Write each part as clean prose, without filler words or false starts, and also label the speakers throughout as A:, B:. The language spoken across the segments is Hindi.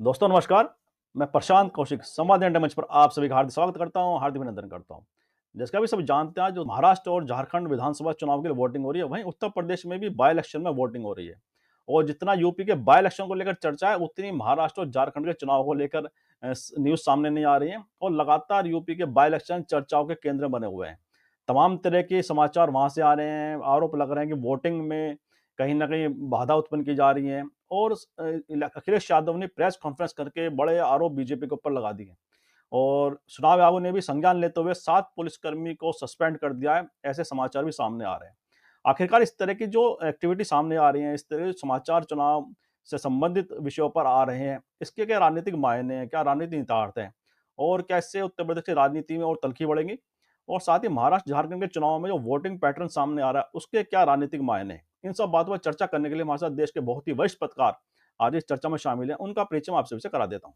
A: दोस्तों नमस्कार। मैं प्रशांत कौशिक संवाद इंडिया मंच पर आप सभी का हार्दिक स्वागत करता हूं, हार्दिक अभिनंदन करता हूं। जैसा कि अभी सब जानते हैं, जो महाराष्ट्र और झारखंड विधानसभा चुनाव के लिए वोटिंग हो रही है, वहीं उत्तर प्रदेश में भी बाय इलेक्शन में वोटिंग हो रही है। और जितना यूपी के बाय इलेक्शन को लेकर चर्चा है, उतनी महाराष्ट्र और झारखंड के चुनाव को लेकर न्यूज सामने नहीं आ रही है। और लगातार यूपी के बाय इलेक्शन चर्चाओं के केंद्र बने हुए हैं। तमाम तरह के समाचार वहां से आ रहे हैं। आरोप लग रहे हैं कि वोटिंग में कहीं ना कहीं बाधा उत्पन्न की जा रही है। और अखिलेश यादव ने प्रेस कॉन्फ्रेंस करके बड़े आरोप बीजेपी के ऊपर लगा दिए। और चुनाव आयोग ने भी संज्ञान लेते हुए 7 पुलिसकर्मी को सस्पेंड कर दिया है। ऐसे समाचार भी सामने आ रहे हैं। आखिरकार इस तरह की जो एक्टिविटी सामने आ रही है, इस तरह के समाचार चुनाव से संबंधित विषयों पर आ रहे हैं, इसके क्या राजनीतिक मायने हैं, क्या राजनीतिक निहितार्थ हैं, और क्या इससे उत्तर प्रदेश की राजनीति में और तल्खी बढ़ेगी? और साथ ही महाराष्ट्र झारखंड के चुनाव में जो वोटिंग पैटर्न सामने आ रहा है, उसके क्या राजनीतिक मायने हैं? इन सब बातों पर चर्चा करने के लिए हमारे साथ देश के बहुत ही वरिष्ठ पत्रकार आज इस चर्चा में शामिल हैं। उनका परिचय मैं आप सभी से करा देता हूँ।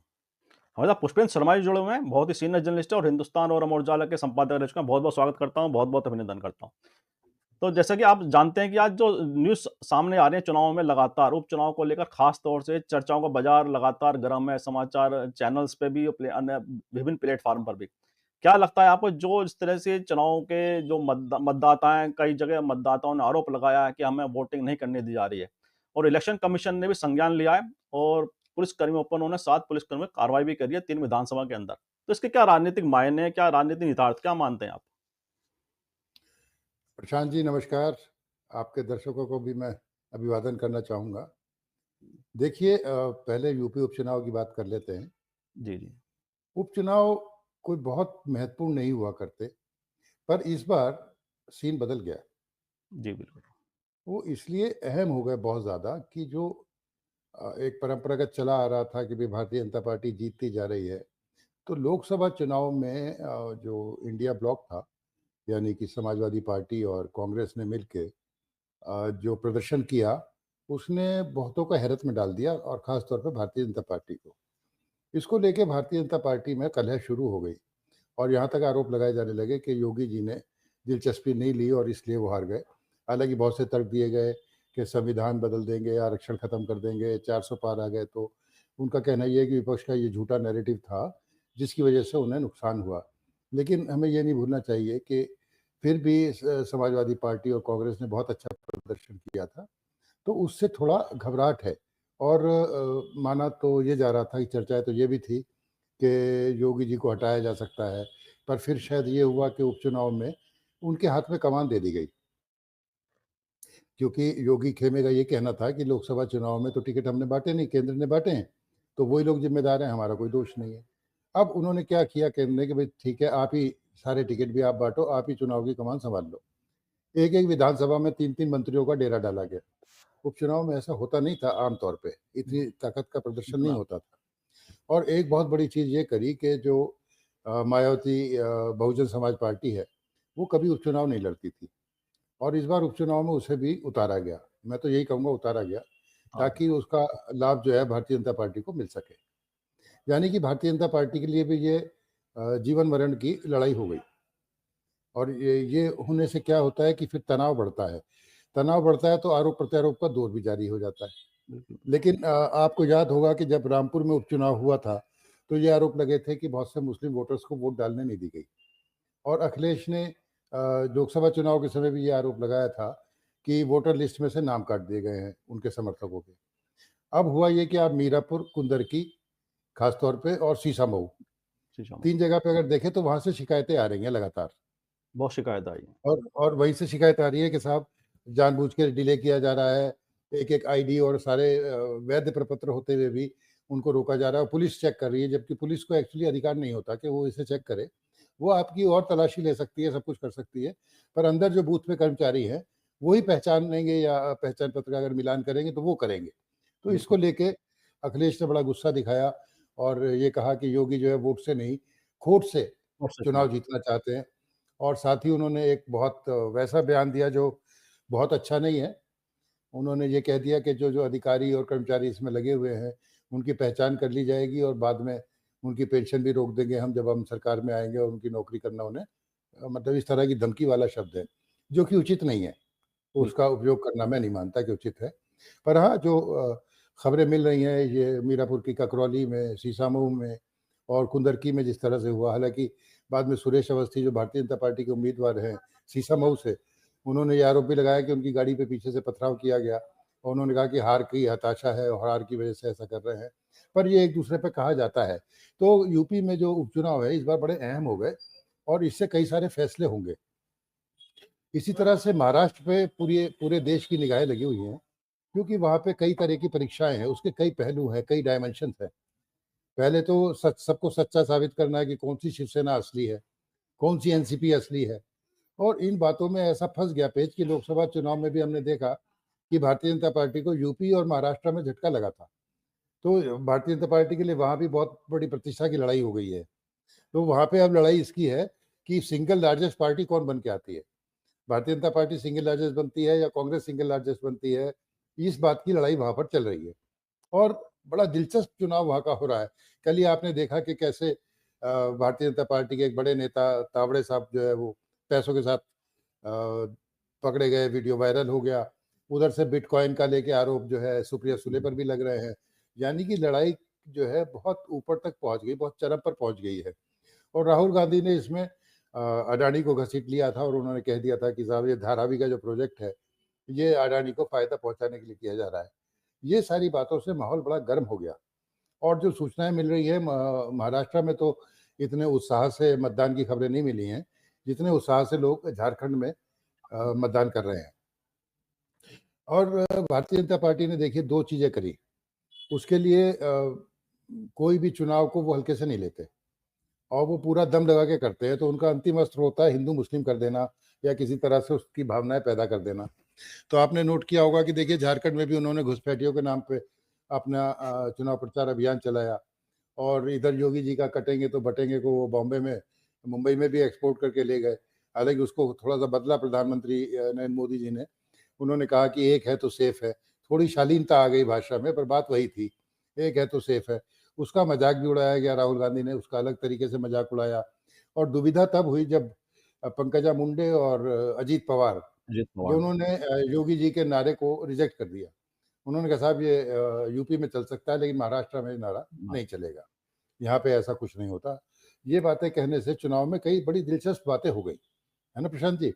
A: हमारे साथ पुष्पेंद्र शर्मा जी जुड़े हुए हैं, बहुत ही सीनियर जर्नलिस्ट है और हिंदुस्तान और अमर उजाला के संपादक रह चुके हैं। बहुत बहुत स्वागत करता हूँ, बहुत बहुत अभिनंदन करता हूँ। तो जैसा कि आप जानते हैं कि आज जो न्यूज़ सामने आ रहे हैं चुनाव में, लगातार उपचुनाव को लेकर खास तौर से चर्चाओं का बाजार लगातार गर्म है, समाचार चैनल्स पे भी और अन्य विभिन्न प्लेटफॉर्म पर भी। क्या लगता है आपको, जो इस तरह से चुनाव के जो मतदाता हैं, कई जगह मतदाताओं ने आरोप लगाया है कि हमें वोटिंग नहीं करने दी जा रही है, और इलेक्शन कमीशन ने भी संज्ञान लिया है और पुलिसकर्मियों पर उन्होंने 7 पुलिसकर्मियों पर कार्रवाई भी करी है 3 विधानसभा के अंदर। तो इसके क्या राजनीतिक मायने हैं, क्या राजनीतिक निहितार्थ, क्या मानते हैं आप?
B: प्रशांत जी नमस्कार। आपके दर्शकों को भी मैं अभिवादन करना चाहूँगा। देखिए पहले यूपी उपचुनाव की बात कर लेते हैं।
A: जी, जी।
B: उपचुनाव कोई बहुत महत्वपूर्ण नहीं हुआ करते, पर इस बार सीन बदल गया।
A: जी, बिल्कुल।
B: वो इसलिए अहम हो गए बहुत ज़्यादा कि जो एक परंपरागत चला आ रहा था कि भाई भारतीय जनता पार्टी जीतती जा रही है, तो लोकसभा चुनाव में जो इंडिया ब्लॉक था, यानी कि समाजवादी पार्टी और कांग्रेस ने मिलके जो प्रदर्शन किया, उसने बहुतों को हैरत में डाल दिया और ख़ास तौर पे भारतीय जनता पार्टी को। इसको लेके भारतीय जनता पार्टी में कलह शुरू हो गई और यहाँ तक आरोप लगाए जाने लगे कि योगी जी ने दिलचस्पी नहीं ली और इसलिए वो हार गए। हालाँकि बहुत से तर्क दिए गए कि संविधान बदल देंगे, आरक्षण ख़त्म कर देंगे, 400 पार आ गए, तो उनका कहना ये है कि विपक्ष का ये झूठा नैरेटिव था, जिसकी वजह से उन्हें नुकसान हुआ। लेकिन हमें ये नहीं भूलना चाहिए कि फिर भी समाजवादी पार्टी और कांग्रेस ने बहुत अच्छा प्रदर्शन किया था, तो उससे थोड़ा घबराहट है। और माना तो ये जा रहा था कि चर्चाएँ तो ये भी थी कि योगी जी को हटाया जा सकता है, पर फिर शायद ये हुआ कि उपचुनाव में उनके हाथ में कमान दे दी गई। क्योंकि योगी खेमे का ये कहना था कि लोकसभा चुनाव में तो टिकट हमने बाँटे नहीं, केंद्र ने बाँटे हैं, तो वही लोग ज़िम्मेदार हैं, हमारा कोई दोष नहीं है। अब उन्होंने क्या किया केंद्र ने कि भई ठीक है, आप ही सारे टिकट भी आप बाँटो, आप ही चुनाव की कमान सँभाल लो। एक-एक विधानसभा में 3-3 मंत्रियों का डेरा डाला गया। उपचुनाव में ऐसा होता नहीं था आम तौर पे, इतनी ताकत का प्रदर्शन नहीं
A: हाँ,
B: होता था। और एक बहुत बड़ी चीज़ ये करी कि जो मायावती बहुजन समाज पार्टी है, वो कभी उपचुनाव नहीं लड़ती थी और इस बार उपचुनाव में उसे भी उतारा गया। मैं तो यही कहूँगा उतारा गया,
A: हाँ,
B: ताकि उसका लाभ जो है भारतीय जनता पार्टी को मिल सके। यानी कि भारतीय जनता पार्टी के लिए भी ये जीवन-मरण की लड़ाई हो गई। और ये होने से क्या होता है कि फिर तनाव बढ़ता है। तनाव बढ़ता है तो आरोप-प्रत्यारोप का दौर भी जारी हो जाता है।
A: बिल्कुल।
B: लेकिन आपको याद होगा कि जब रामपुर में उपचुनाव हुआ था, तो ये आरोप लगे थे कि बहुत से मुस्लिम वोटर्स को वोट डालने नहीं दी गई। और अखिलेश ने लोकसभा चुनाव के समय भी ये आरोप लगाया था कि वोटर लिस्ट में से नाम काट दिए गए हैं उनके समर्थकों के। अब हुआ ये कि आप मीरापुर, कुंदरकी खास तौर पे और सीसामऊ
A: शीशा में
B: 3 जगह पे अगर देखें तो वहाँ से शिकायतें आ रही हैं लगातार।
A: बहुत शिकायत आई है।
B: और वहीं से शिकायत आ रही है कि साहब जानबूझ के डिले किया जा रहा है। एक-एक आईडी और सारे वैध प्रपत्र होते हुए भी उनको रोका जा रहा है और पुलिस चेक कर रही है, जबकि पुलिस को एक्चुअली अधिकार नहीं होता कि वो इसे चेक करे। वो आपकी और तलाशी ले सकती है, सब कुछ कर सकती है, पर अंदर जो बूथ पे कर्मचारी हैं, वो ही पहचानेंगे या पहचान पत्र का अगर मिलान करेंगे तो वो करेंगे। तो इसको
A: बिल्कुल।
B: लेके अखिलेश ने बड़ा गुस्सा दिखाया और ये कहा कि योगी जो है वोट से नहीं, खोट से
A: और सच में।
B: चुनाव जीतना चाहते हैं। और साथ ही उन्होंने एक बहुत वैसा बयान दिया जो बहुत अच्छा नहीं है। उन्होंने ये कह दिया कि जो-जो अधिकारी और कर्मचारी इसमें लगे हुए हैं, उनकी पहचान कर ली जाएगी और बाद में उनकी पेंशन भी रोक देंगे हम जब हम सरकार में आएँगे और उनकी नौकरी करना उन्हें मतलब इस तरह की धमकी वाला शब्द है, जो कि उचित नहीं है।
A: बिल्कुल।
B: उसका उपयोग करना मैं नहीं मानता कि उचित है। पर हाँ, जो खबरें मिल रही हैं ये मीरापुर की ककरौली में, सीसामऊ में और कुंदरकी में जिस तरह से हुआ। हालाँकि बाद में सुरेश अवस्थी जो भारतीय जनता पार्टी के उम्मीदवार हैं सीसामऊ से, उन्होंने ये आरोप भी लगाया कि उनकी गाड़ी पे पीछे से पथराव किया गया और उन्होंने कहा कि हार की हताशा है और हार की वजह से ऐसा कर रहे हैं। पर ये एक-दूसरे पे कहा जाता है। तो यूपी में जो उपचुनाव है इस बार बड़े अहम हो गए और इससे कई सारे फैसले होंगे। इसी तरह से महाराष्ट्र पे पूरे पूरे देश की निगाहें लगी हुई हैं, क्योंकि वहाँ पे कई तरह की परीक्षाएँ हैं, उसके कई पहलू हैं, कई डायमेंशन्स हैं। पहले तो सच सबको सच्चा साबित करना है कि कौन-सी शिवसेना असली है, कौन-सी एनसीपी असली है और इन बातों में ऐसा फँस गया पेच कि लोकसभा चुनाव में भी हमने देखा कि भारतीय जनता पार्टी को यूपी और महाराष्ट्र में झटका लगा था। तो भारतीय जनता पार्टी के लिए वहाँ भी बहुत बड़ी प्रतिष्ठा की लड़ाई हो गई है। तो वहाँ पे अब लड़ाई इसकी है कि सिंगल लार्जेस्ट पार्टी कौन बन के आती है। Bharatiya Janata party single largest बनती है या कांग्रेस सिंगल लार्जेस्ट बनती है, इस बात की लड़ाई वहाँ पर चल रही है। और बड़ा दिलचस्प चुनाव वहाँ का हो रहा है। कल ही आपने देखा कि कैसे भारतीय जनता पार्टी के एक बड़े नेता तावड़े साहब जो है वो पैसों के साथ पकड़े गए, वीडियो वायरल हो गया। उधर से बिटकॉइन का लेके आरोप जो है सुप्रिया सुले पर भी लग रहे हैं। यानी कि लड़ाई जो है बहुत ऊपर तक पहुँच गई, बहुत चरम पर पहुँच गई है। और राहुल गांधी ने इसमें अडानी को घसीट लिया था और उन्होंने कह दिया था कि साहब ये धारावी का जो प्रोजेक्ट है, ये अडानी को फ़ायदा पहुँचाने के लिए किया जा रहा है। ये सारी बातों से माहौल बड़ा गर्म हो गया और जो सूचनाएँ मिल रही है महाराष्ट्र में तो इतने उत्साह से मतदान की खबरें नहीं मिली हैं, जितने उत्साह से लोग झारखंड में मतदान कर रहे हैं। और भारतीय जनता पार्टी ने देखिए 2 चीज़ें करी। उसके लिए कोई भी चुनाव को वो हल्के से नहीं लेते और वो पूरा दम लगा के करते हैं, तो उनका अंतिम अस्त्र होता है हिंदू-मुस्लिम कर देना या किसी तरह से उसकी भावनाएँ पैदा कर देना। तो आपने नोट किया होगा कि देखिए झारखंड में भी उन्होंने घुसपैठियों के नाम पे अपना चुनाव प्रचार अभियान चलाया और इधर योगी जी का कटेंगे तो बटेंगे को वो बॉम्बे में, मुंबई में भी एक्सपोर्ट करके ले गए। हालाँकि उसको थोड़ा-सा बदला प्रधानमंत्री नरेंद्र मोदी जी ने। उन्होंने कहा कि एक है तो सेफ है। थोड़ी शालीनता आ गई भाषा में पर बात वही थी, एक है तो सेफ है। उसका मज़ाक भी उड़ाया गया, राहुल गांधी ने उसका अलग तरीके से मज़ाक उड़ाया और दुविधा तब हुई जब पंकजा मुंडे और अजीत पवार
A: अजीत पवार ने।
B: दोनों ने योगी जी के नारे को रिजेक्ट कर दिया। उन्होंने कहा साहब ये यूपी में चल सकता है लेकिन महाराष्ट्र में ये नारा
A: हाँ,
B: नहीं चलेगा। यहाँ पे ऐसा कुछ नहीं होता। ये बातें कहने से चुनाव में कई बड़ी दिलचस्प बातें हो गई। है ना प्रशांत जी?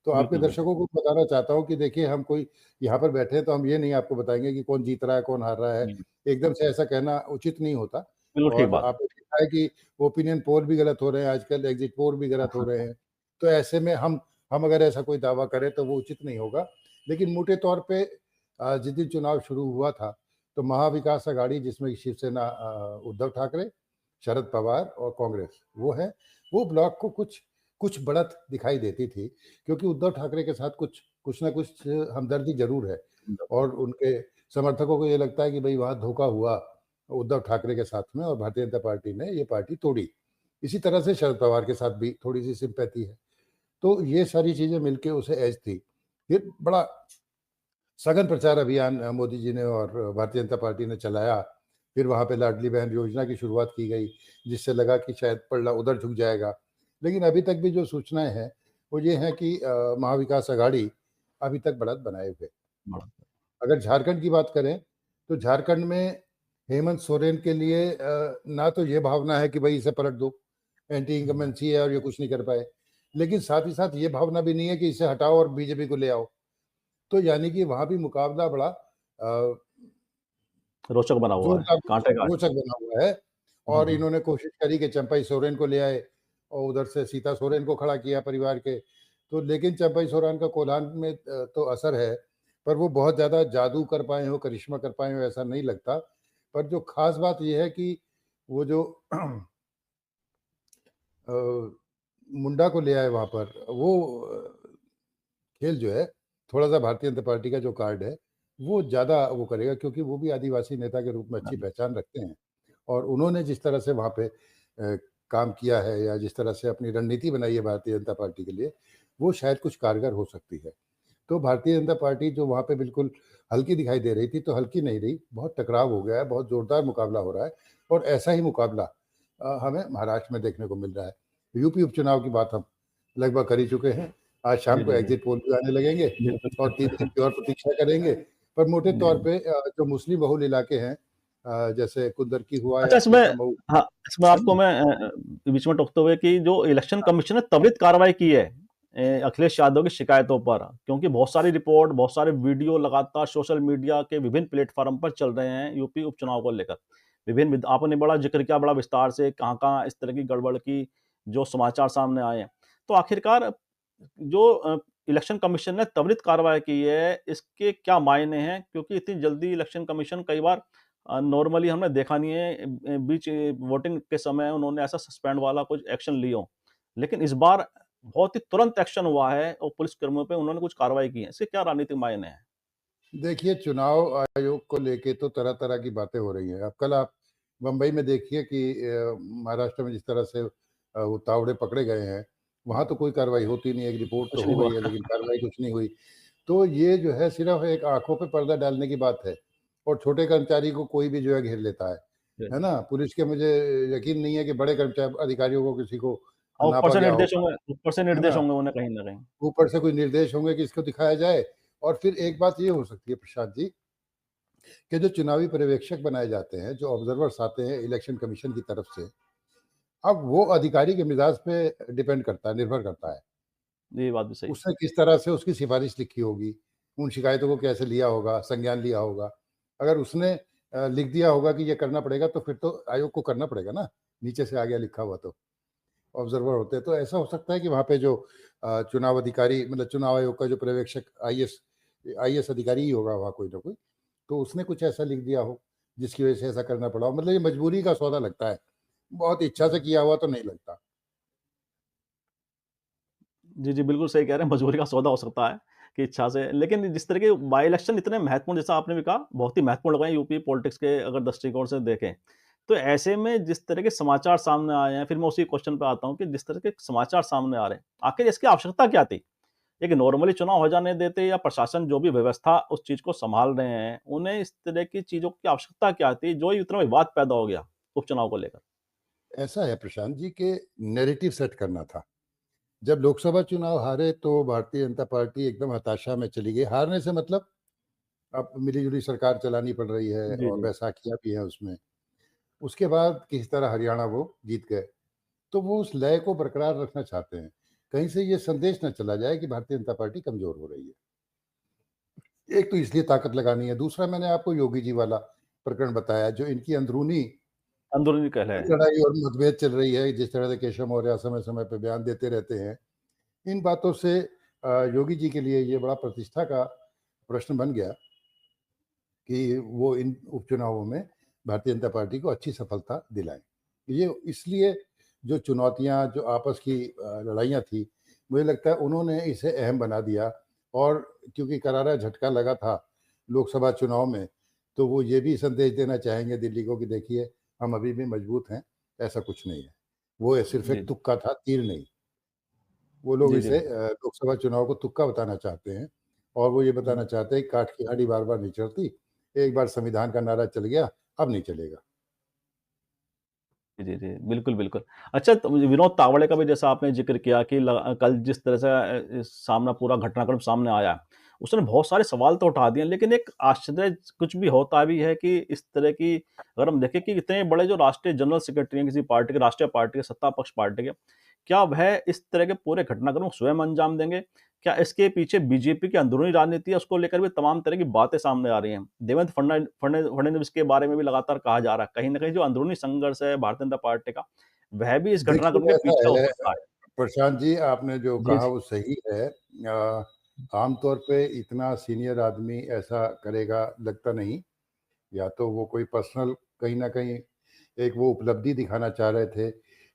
B: तो आपके
A: बिल्कुल, बिल्कुल।
B: दर्शकों को बताना चाहता हूँ कि देखिए हम कोई यहाँ पर बैठे हैं तो हम ये नहीं आपको बताएँगे कि कौन जीत रहा है, कौन हार रहा है।
A: हुँ,
B: एकदम से ऐसा कहना उचित नहीं होता
A: बिल्कुल ठीक
B: और
A: बात है।
B: आपने देखा है कि ओपिनियन पोल भी गलत हो रहे हैं आजकल, एग्ज़िट पोल भी गलत हो रहे हैं। तो ऐसे में हम अगर ऐसा कोई दावा करें तो वो उचित नहीं होगा। लेकिन मोटे तौर पे जिस दिन चुनाव शुरू हुआ था, तो महाविकास अघाड़ी जिसमें शिवसेना उद्धव ठाकरे, शरद पवार और कांग्रेस वो है, वो ब्लॉक को कुछ कुछ बढ़त दिखाई देती थी क्योंकि उद्धव ठाकरे के साथ कुछ कुछ ना कुछ हमदर्दी ज़रूर है और उनके समर्थकों को ये लगता है कि भई वहाँ धोखा हुआ उद्धव ठाकरे के साथ में और भारतीय जनता पार्टी ने ये पार्टी तोड़ी। इसी तरह से शरद पवार के साथ भी थोड़ी-सी सिम्पैथी है। तो ये सारी चीज़ें मिलके उसे एज थी। फिर बड़ा सघन प्रचार अभियान मोदी जी ने और भारतीय जनता पार्टी ने चलाया। फिर वहाँ पे लाडली बहन योजना की शुरुआत की गई, जिससे लगा कि शायद पलड़ा उधर झुक जाएगा। लेकिन अभी तक भी जो सूचनाएँ हैं, वो ये हैं कि महाविकास अघाड़ी अभी तक बढ़त बनाए हुए।
A: बढ़त
B: अगर झारखंड की बात करें, तो झारखंड में हेमंत सोरेन के लिए ना तो ये भावना है कि भई इसे पलट दो, एंटी इनकम्बेंसी है और ये कुछ नहीं कर पाए। लेकिन साथ ही साथ ये भावना भी नहीं है कि इसे हटाओ और बीजेपी को ले आओ। तो यानी कि वहाँ भी मुकाबला बड़ा
A: रोचक बना हुआ है,
B: जोरदार
A: काँटे का
B: रोचक बना हुआ है
A: हुँ,
B: और
A: हुँ।
B: इन्होंने कोशिश करी कि चंपई सोरेन को ले आए और उधर से सीता सोरेन को खड़ा किया परिवार के। तो लेकिन चंपई सोरेन का कोल्हान में तो असर है, पर वो बहुत ज़्यादा जादू कर पाए हों, करिश्मा कर पाए हों, ऐसा नहीं लगता। पर जो ख़ास बात ये है कि वो जो अ, मुंडा को ले आए वहाँ पर, वो खेल जो है, थोड़ा-सा भारतीय जनता पार्टी का जो कार्ड है, वो ज़्यादा वो करेगा क्योंकि वो भी आदिवासी नेता के रूप में अच्छी पहचान रखते हैं। और उन्होंने जिस तरह से वहाँ पे काम किया है या जिस तरह से अपनी रणनीति बनाई है भारतीय जनता पार्टी के लिए, वो शायद कुछ कारगर हो सकती है। तो भारतीय जनता पार्टी जो वहाँ पे बिल्कुल हल्की दिखाई दे रही थी, तो हल्की नहीं रही, बहुत टकराव हो गया है, बहुत ज़ोरदार मुकाबला हो रहा है और ऐसा ही मुकाबला हमें महाराष्ट्र में देखने को मिल रहा है। यूपी उपचुनाव की बात हम लगभग कर ही चुके हैं। आज शाम
A: जी,
B: को
A: जी, जी।
B: एग्ज़िट पोल भी आने लगेंगे
A: बिल्कुल।
B: और 3 दिन की और प्रतीक्षा करेंगे पर मोटे
A: जी,
B: तौर
A: जी।
B: पे जो मुस्लिम बहुल इलाके हैं जैसे कुंदरकी हुआ या
A: अच्छा इसमें
B: शीशमऊ।
A: हाँ, इसमें
B: है
A: आपको
B: ना?
A: मैं बीच में टोकते हुए कि जो इलेक्शन कमीशन ने त्वरित कार्रवाई की है अखिलेश यादव की शिकायतों पर, क्योंकि बहुत सारी रिपोर्ट, बहुत सारे वीडियो लगातार सोशल मीडिया के विभिन्न प्लेटफ़ॉर्म पर चल रहे हैं यूपी उपचुनाव को लेकर। विभिन्न विद आपने बड़ा ज़िक्र किया बड़ा विस्तार से कहाँ-कहाँ इस तरह की गड़बड़ की जो समाचार सामने आए हैं। तो आखिरकार जो इलेक्शन कमीशन ने त्वरित कार्रवाई की है, इसके क्या मायने हैं? क्योंकि इतनी जल्दी इलेक्शन कमीशन कई बार नॉर्मली हमने देखा नहीं है बीच वोटिंग के समय उन्होंने ऐसा सस्पेंड वाला कुछ एक्शन लिए हों। लेकिन इस बार बहुत ही तुरंत एक्शन हुआ है और पुलिसकर्मियों पे उन्होंने कुछ कार्रवाई की है। इसके क्या राजनीतिक मायने हैं?
B: देखिए, चुनाव आयोग को लेके तो तरह-तरह की बातें हो रही हैं। अब कल आप बम्बई में देखिए कि महाराष्ट्र में जिस तरह से वो तावड़े पकड़े गए हैं, वहाँ तो कोई कार्रवाई होती नहीं है। एक रिपोर्ट तो
A: कुछ नहीं
B: हो
A: हुआ।
B: गई है, लेकिन कार्रवाई कुछ नहीं हुई। तो ये जो है सिर्फ़ एक आँखों पे पर्दा डालने की बात है और छोटे कर्मचारी को कोई भी जो है घेर लेता है ना? पुलिस के मुझे यकीन नहीं है कि बड़े अधिकारियों को किसी को
A: और
B: नापा गया होगा,
A: ऊपर से
B: है
A: निर्देश
B: ना?
A: होंगे उन्हें कहीं न कहीं।
B: ऊपर से कोई निर्देश होंगे कि इसको दिखाया जाए और फिर एक बात ये हो सकती है प्रशांत जी कि जो चुनावी पर्यवेक्षक बनाए जाते हैं, जो ऑब्जर्वर्स आते हैं इलेक्शन कमीशन की तरफ से, अब वो अधिकारी के मिजाज पे डिपेंड करता है, निर्भर करता है।
A: ये बात भी सही है।
B: उसने किस तरह से उसकी सिफारिश लिखी होगी, उन शिकायतों को कैसे लिया होगा, संज्ञान लिया होगा। अगर उसने लिख दिया होगा कि ये करना पड़ेगा, तो फिर तो आयोग को करना पड़ेगा ना, नीचे से आ गया लिखा हुआ तो। ऑब्जर्वर होते हैं, तो ऐसा हो सकता है कि वहाँ पे जो चुनाव अधिकारी मतलब चुनाव आयोग का जो पर्यवेक्षक आईएएस अधिकारी ही होगा वहाँ कोई ना कोई, तो उसने कुछ ऐसा लिख दिया हो, जिसकी वजह से ऐसा करना पड़ा हो। मतलब ये मजबूरी का सौदा लगता है, बहुत इच्छा से किया हुआ तो नहीं लगता।
A: जी, जी, बिल्कुल सही कह रहे हैं, मजबूरी का सौदा हो सकता है कि इच्छा से लेकिन जिस तरह के बाय इलेक्शन इतने महत्वपूर्ण जैसा आपने भी कहा, बहुत ही महत्वपूर्ण लग रहे हैं यूपी पॉलिटिक्स के अगर दृष्टिकोण से देखें। तो ऐसे में जिस तरह के समाचार सामने आए हैं, फिर मैं उसी क्वेश्चन पे आता हूँ कि जिस तरह के समाचार सामने आ रहे हैं, आखिर इसकी आवश्यकता क्या थी? एक नॉर्मली चुनाव हो जाने देते या प्रशासन जो भी व्यवस्था उस चीज़ को सँभाल रहे हैं, उन्हें इस तरह की चीज़ों की आवश्यकता क्या थी, जो इतना विवाद पैदा हो गया उपचुनाव को लेकर?
B: ऐसा है प्रशांत जी कि नैरेटिव सेट करना था। जब लोकसभा चुनाव हारे तो भारतीय जनता पार्टी एकदम हताशा में चली गई। हारने से मतलब अब मिली-जुली सरकार चलानी पड़ रही है
A: जी,
B: और
A: जी।
B: बैसाखियाँ भी हैं उसमें। उसके बाद किसी तरह हरियाणा वो जीत गए। तो वो उस लय को बरकरार रखना चाहते हैं। कहीं से ये संदेश ना चला जाए कि भारतीय जनता पार्टी कमज़ोर हो रही है। एक तो इसलिए ताकत लगानी है, दूसरा मैंने आपको योगी जी वाला प्रकरण बताया जो इनकी अंदरूनी
A: अंदरूनी कलह है।
B: लड़ाई और मतभेद चल रही है, जिस तरह से केशव मौर्य समय-समय पे बयान देते रहते हैं। इन बातों से योगी जी के लिए ये बड़ा प्रतिष्ठा का प्रश्न बन गया कि वो इन उपचुनावों में भारतीय जनता पार्टी को अच्छी सफलता दिलाएँ। ये इसलिए जो चुनौतियाँ, जो आपस की लड़ाइयाँ थी, मुझे लगता है उन्होंने इसे अहम बना दिया और क्योंकि करारा झटका लगा था लोकसभा चुनाव में, तो वो ये भी संदेश देना चाहेंगे दिल्ली को कि देखिए, हम अभी भी मजबूत हैं, ऐसा कुछ नहीं है। वो सिर्फ़
A: जी,
B: एक
A: जी।
B: तुक्का था, तीर नहीं। वो लोग
A: जी, जी,
B: इसे
A: बिल्कुल।
B: लोकसभा चुनाव को तुक्का बताना चाहते हैं और वो ये
A: हुँ।
B: बताना चाहते हैं कि काठ की हांडी बार-बार नहीं चढ़ती, एक बार संविधान का नारा चल गया, अब नहीं चलेगा।
A: जी, जी, जी। बिल्कुल, बिल्कुल। अच्छा तो विनोद तावड़े का भी जैसा आपने ज़िक्र किया कि कल जिस तरह से सामना पूरा घटनाक्रम सामने आया, उसने बहुत सारे सवाल तो उठा दिए लेकिन एक आश्चर्य कुछ भी होता भी है कि इस तरह की अगर हम देखें कि इतने बड़े जो राष्ट्रीय जनरल सेक्रेटरी हैं किसी पार्टी के, राष्ट्रीय पार्टी के, सत्ता पक्ष पार्टी के, क्या वह इस तरह के पूरे घटनाक्रम को स्वयं अंजाम देंगे? क्या इसके पीछे बीजेपी की अंदरूनी राजनीति है, उसको लेकर भी तमाम तरह की बातें सामने आ रही हैं। देवेंद्र फडणवीस के बारे में भी लगातार कहा जा रहा है, कहीं न कहीं जो अंदरूनी संघर्ष है भारतीय जनता पार्टी का, वह भी इस घटनाक्रम
B: देखिए
A: के
B: ऐसा
A: पीछे हो
B: है
A: सकता है।
B: प्रशांत जी आपने जो
A: जी,
B: कहा
A: जी।
B: वो सही है। आम तौर पे इतना सीनियर आदमी ऐसा करेगा लगता नहीं, या तो वो कोई पर्सनल कहीं न कहीं एक वो उपलब्धि दिखाना चाह रहे थे,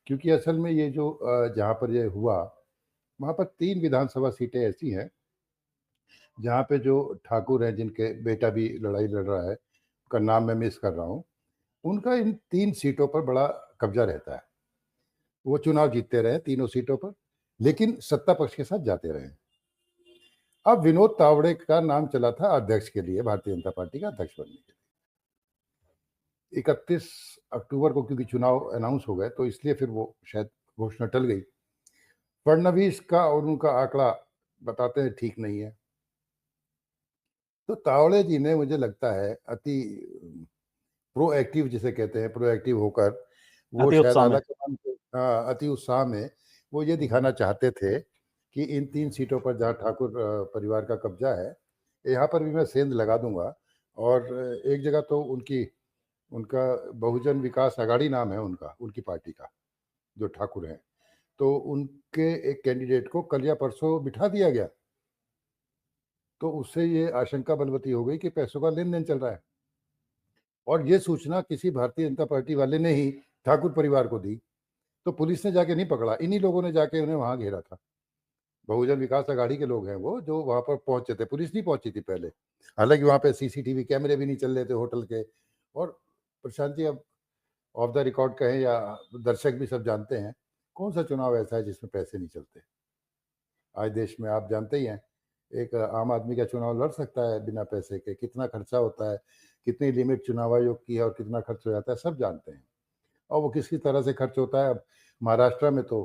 B: क्योंकि असल में ये जो जहाँ पर ये हुआ, वहाँ पर 3 विधानसभा सीटें ऐसी हैं जहाँ पे जो ठाकुर हैं जिनके बेटा भी लड़ाई लड़ रहा है, उनका नाम मैं मिस कर रहा हूँ, उनका इन 3 सीटों पर बड़ा कब्ज़ा रहता है। वो चुनाव जीतते रहे तीनों सीटों पर, लेकिन सत्ता पक्ष के साथ जाते रहे। अब विनोद तावड़े का नाम चला था अध्यक्ष के लिए, भारतीय जनता पार्टी का अध्यक्ष बनने के लिए। 31 अक्टूबर को क्योंकि चुनाव अनाउंस हो गए, तो इसलिए फिर वो शायद घोषणा टल गई। फडणवीस का और उनका आंकड़ा बताते हैं ठीक नहीं है। तो तावड़े जी ने मुझे लगता है अति प्रोएक्टिव जिसे कहते हैं, प्रोएक्टिव होकर वो
A: अति
B: शायद
A: उत्साह में।
B: आला कमान के अति उत्साह में वो ये दिखाना चाहते थे कि इन 3 सीटों पर जहाँ ठाकुर परिवार का कब्ज़ा है, यहाँ पर भी मैं सेंध लगा दूँगा। और एक जगह तो उनका बहुजन विकास अघाड़ी नाम है उनका, उनकी पार्टी का, जो ठाकुर हैं। तो उनके एक कैंडिडेट को कल या परसों बिठा दिया गया। तो उससे ये आशंका बलवती हो गई कि पैसों का लेन-देन चल रहा है। और ये सूचना किसी भारतीय जनता पार्टी वाले ने ही ठाकुर परिवार को दी। तो पुलिस ने जाके नहीं पकड़ा, इन्हीं लोगों ने जाके उन्हें वहाँ घेरा था। बहुजन विकास अघाड़ी के लोग हैं वो, जो वहाँ पर पहुँचे थे, पुलिस नहीं पहुँची थी पहले। हालाँकि वहाँ पे सीसीटीवी कैमरे भी नहीं चल रहे थे होटल के। और प्रशांत जी, अब ऑफ द रिकॉर्ड कहें या दर्शक भी सब जानते हैं, कौन-सा चुनाव ऐसा है जिसमें पैसे नहीं चलते? आज देश में आप जानते ही हैं, एक आम आदमी का चुनाव लड़ सकता है बिना पैसे के, कितना खर्चा होता है, कितनी लिमिट चुनाव आयोग की है और कितना खर्च हो जाता है, सब जानते हैं। और वो किस किस तरह से खर्च होता है। अब महाराष्ट्र में तो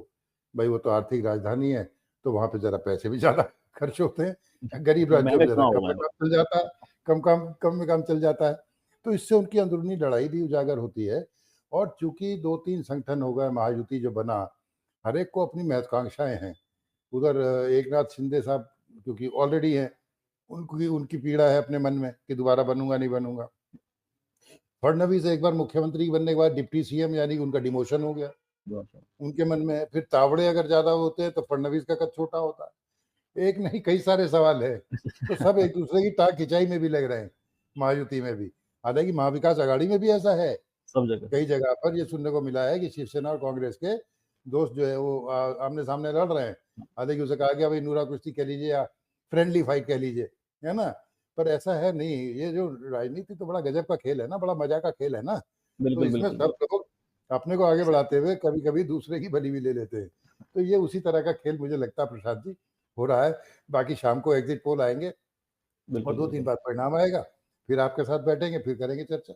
B: भई वो तो आर्थिक राजधानी है, तो वहाँ पे ज़रा पैसे भी ज़्यादा खर्च होते हैं। गरीब राज्यों
A: महंगे
B: में ज़रा
A: चुनाव
B: कम
A: हो
B: में
A: गए।
B: काम चल जाता है, कम में काम चल जाता है। तो इससे उनकी अंदरूनी लड़ाई भी उजागर होती है। और चूँकि 2-3 संगठन हो गए, महायुति जो बना, हर एक को अपनी महत्वाकांक्षाएँ हैं। उधर एक नाथ शिंदे साहब क्योंकि ऑलरेडी हैं, उनकी उनकी पीड़ा है अपने मन में कि दोबारा बनूँगा, नहीं बनूँगा। फडणवीस एक बार मुख्यमंत्री बनने के बाद डिप्टी सीएम यानी कि उनका डिमोशन हो गया, उनके मन में है। फिर तावड़े अगर ज़्यादा होते हैं तो फडणवीस का कद छोटा होता है। एक नहीं कई सारे सवाल हैं, तो सब एक-दूसरे की टाँग खिंचाई में भी लग रहे हैं, महायुति में भी। हालाँकि महाविकास अघाड़ी में भी ऐसा है,
A: सब जगह।
B: कई जगह पर ये सुनने को मिला है कि शिवसेना और कांग्रेस के दोस्त जो है वो आमने-सामने लड़ रहे हैं। हालाँकि उसे कहा गया भई नूरा कुश्ती कह लीजिए या फ्रेंडली फाइट कह लीजिए, है ना? पर ऐसा है नहीं, ये जो राजनीति तो बड़ा गज़ब का खेल है ना, बड़ा मज़ा का खेल है ना। तो
A: बिल्कुल,
B: इसमें
A: बिल्कुल,
B: सब
A: बिल्कुल।
B: लोग अपने को आगे बढ़ाते हुए कभी-कभी दूसरे की भली भी ले लेते हैं। तो ये उसी तरह का खेल मुझे लगता है प्रसाद जी हो रहा है। बाकी शाम को एग्ज़िट पोल आएँगे और
A: बिल्कुल,
B: 2-3
A: बिल्कुल।
B: बार परिणाम आएगा। फिर आपके साथ बैठेंगे, फिर करेंगे चर्चा।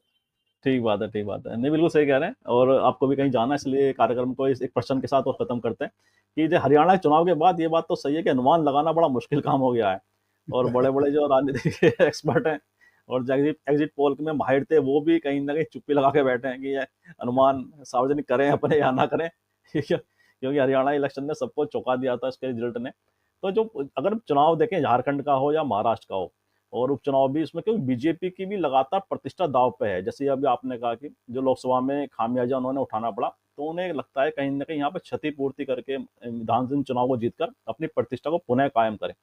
A: ठीक बात है, ठीक बात है। नहीं, बिल्कुल सही कह रहे हैं और आपको भी कहीं जाना है इसलिए कार्यक्रम को इस एक प्रश्न के साथ और ख़त्म करते हैं कि जो हरियाणा के चुनाव के बाद ये बात तो सही है कि अनुमान लगाना बड़ा मुश्किल काम हो गया है और बड़े-बड़े जो राजनीति के एक्सपर्ट हैं और जो एग्ज़िट एग्ज़िट पोल में माहिर थे, वो भी कहीं न कहीं चुप्पी लगा के बैठे हैं कि ये अनुमान सार्वजनिक करें अपने या ना करें। ठीक है? क्योंकि हरियाणा इलेक्शन ने सबको चौंका दिया था इसके रिज़ल्ट ने। तो जो अगर चुनाव देखें झारखंड का हो या महाराष्ट्र का हो और उपचुनाव भी इसमें क्योंकि बीजेपी की भी लगातार प्रतिष्ठा दांव पे है। जैसे अभी आपने कहा कि जो लोकसभा में खामियाजा उन्होंने उठाना पड़ा, तो उन्हें लगता है कहीं न कहीं यहाँ पे क्षतिपूर्ति करके विधानसभा चुनाव को जीतकर अपनी प्रतिष्ठा को पुनः कायम करें।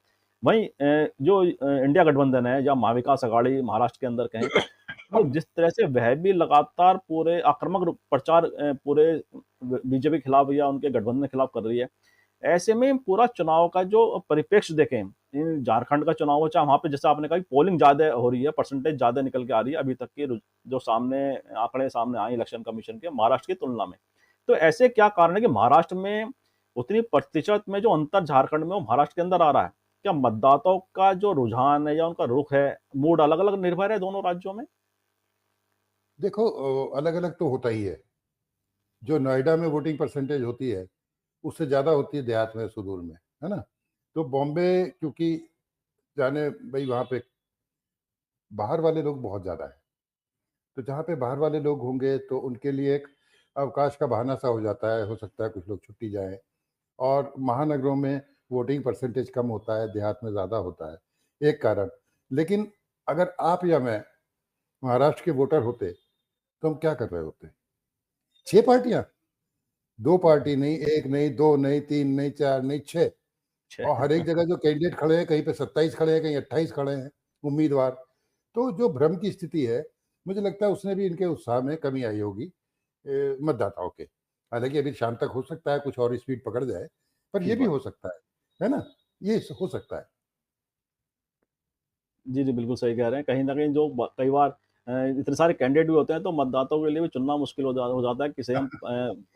A: वहीं जो इंडिया गठबंधन है या महाविकास अघाड़ी महाराष्ट्र के अंदर कहें, तो जिस तरह से वह भी लगातार पूरे आक्रामक प्रचार पूरे बीजेपी के खिलाफ या उनके गठबंधन के खिलाफ कर रही है। ऐसे में पूरा चुनाव का जो परिप्रेक्ष्य देखें, इन झारखंड का चुनाव हो चाहे वहाँ पे जैसे आपने कहा कि पोलिंग ज़्यादा हो रही है, परसेंटेज ज़्यादा निकल के आ रही है अभी तक के जो सामने आंकड़े सामने आए इलेक्शन कमीशन के महाराष्ट्र की तुलना में। तो ऐसे क्या कारण है कि महाराष्ट्र में उतनी प्रतिशत में जो अंतर झारखंड में वो महाराष्ट्र के अंदर आ रहा है? क्या मतदाताओं का जो रुझान है या उनका रुख है, मूड अलग-अलग निर्भर है दोनों राज्यों में?
B: देखो अलग-अलग तो होता ही है। जो नोएडा में वोटिंग परसेंटेज होती है, उससे ज़्यादा होती है देहात में, सुदूर में, है ना? तो बॉम्बे क्योंकि जाने भई वहाँ पे बाहर वाले लोग बहुत ज़्यादा हैं। तो जहाँ पे बाहर वाले लोग होंगे तो उनके लिए एक अवकाश का बहाना सा हो जाता है, हो सकता है कुछ लोग छुट्टी जाएँ। और महानगरों में वोटिंग परसेंटेज कम होता है, देहात में ज़्यादा होता है, एक कारण। लेकिन अगर आप या मैं महाराष्ट्र के वोटर होते, तो हम क्या कर रहे होते? 6 पार्टियाँ, 2 पार्टी नहीं, 1 नहीं, 2 नहीं, 3 नहीं, 4 नहीं, 6। और हर एक जगह जो कैंडिडेट खड़े हैं, कहीं पे 27 खड़े हैं, कहीं 28 खड़े हैं उम्मीदवार। तो जो भ्रम की स्थिति है, मुझे लगता है उसने भी इनके उत्साह में कमी आई होगी मतदाताओं के। हालाँकि अभी शाम तक हो सकता है कुछ और स्पीड पकड़ जाए, पर ये
A: ठीक
B: भी
A: बात
B: हो
A: है।
B: सकता है ना? ये स हो सकता है।
A: जी, जी, बिल्कुल सही कह रहे हैं। कहीं न कहीं जो कई बार इतने सारे कैंडिडेट भी होते हैं, तो मतदाताओं के लिए भी चुनना मुश्किल हो जाता है, किसे हम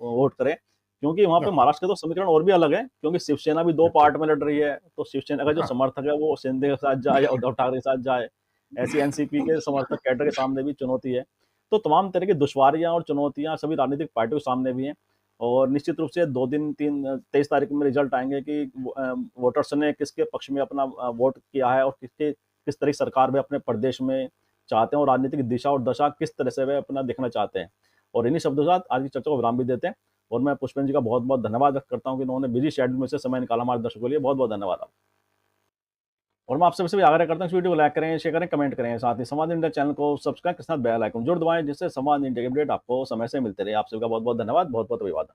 A: वोट करें। क्योंकि वहाँ पे महाराष्ट्र के तो समीकरण और भी अलग है, क्योंकि शिवसेना भी 2
B: बिल्कुल।
A: पार्ट में लड़ रही है, तो शिवसेना का जो
B: हाँ,
A: समर्थक है, वो शिंदे के साथ जाए या उद्धव ठाकरे के साथ जाए। ऐसी एनसीपी के समर्थक कैडर के सामने भी चुनौती है। तो तमाम तरह की दुश्वारियाँ और चुनौतियाँ सभी राजनीतिक पार्टियों के सामने भी हैं और निश्चित रूप से 2 दिन 23 तारीख में रिज़ल्ट आएँगे कि वोटर्स ने किसके पक्ष में अपना वोट किया है और किसके किस तरह की सरकार वे अपने प्रदेश में चाहते हैं और राजनीतिक दिशा और दशा किस तरह से वे अपना देखना चाहते हैं। और इन्हीं शब्दों के साथ आज की चर्चा को विराम भी देते हैं और मैं पुष्पेंद्र जी का बहुत-बहुत धन्यवाद व्यक्त करता हूँ कि उन्होंने बिज़ी शेड्यूल में से समय निकाला हमारे दर्शकों के लिए। बहुत-बहुत धन्यवाद आपका। और मैं आपसे भी आग्रह करता हूँ इस वीडियो को लाइक करें, शेयर करें, कमेंट करें। साथ ही संवाद इंडिया चैनल को सब्सक्राइब के साथ बेल आइकन जरूर दबाएं, जिससे संवाद इंडिया के अपडेट आपको समय से मिलते रहे। आप सभी का बहुत-बहुत धन्यवाद, बहुत-बहुत अभिवादन।